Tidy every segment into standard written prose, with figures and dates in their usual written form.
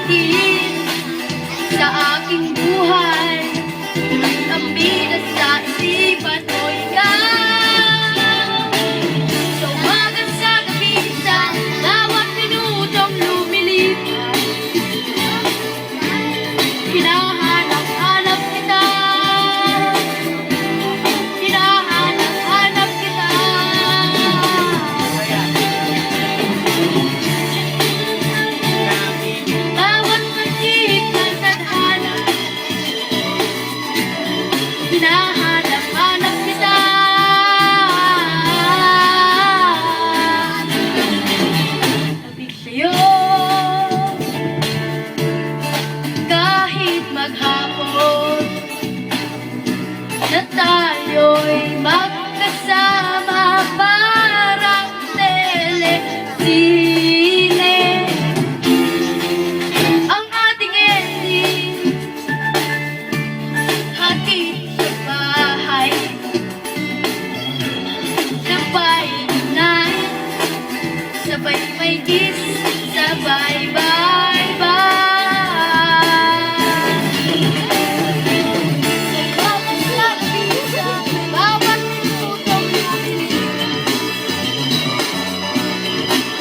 din sa aking buhay. Ang bida sa isipan mo ikaw. Sa umaga sa gabi, sa bawat minutong lumilipas, hinahanap-hanap kita. Hinahanap-hanap kita. Bawat pag-ibig ng tadhana, hinahanap-hanap kita. Tabig sa'yo kahit maghapon, na tayo'y magkasama parang telesine. Ang ating ending, hatid sa bahay, sabay night, sabay may kiss, sabay bye-bye.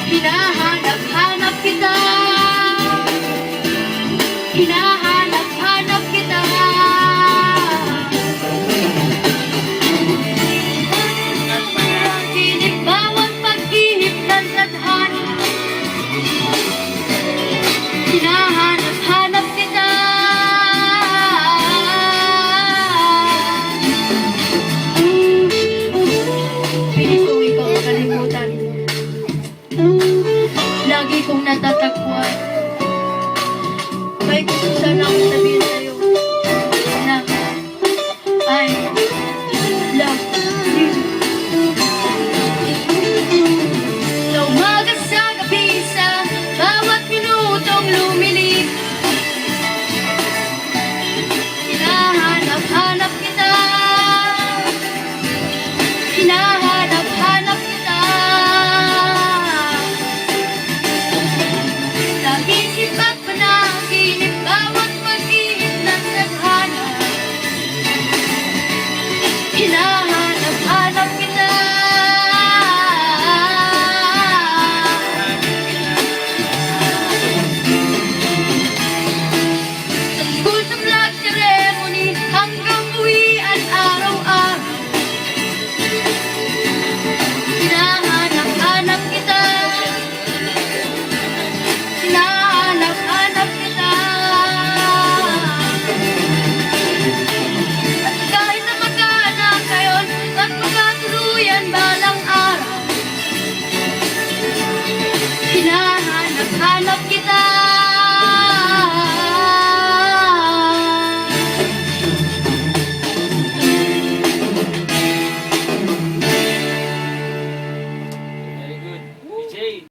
Hinahanap-hanap kita. Hinahanap-hanap kita. Panaginip, bawat pag-ihip ng tadhana, hinahanap-hanap kita. Pilit kong ikaw kalimutan, lagi kong natatagpuan. May gusto sana akong sabihin sa'yo na I love you. Sa umaga sa gabi, sa bawat minutong lumilipas, hinahanap-hanap kita. Hinahanap-hanap kita. Sa isip at panaginip, bawat pag-ihip ng tadhana, hinahanap-hanap kita. Sa school, sa flag ceremony, hanggang uwian araw-araw, hinahanap-hanap kita. Hinahanap-hanap kita. At kahit na magkaanak ngayon at magkatuluyan balang araw, hinahanap-hanap kita.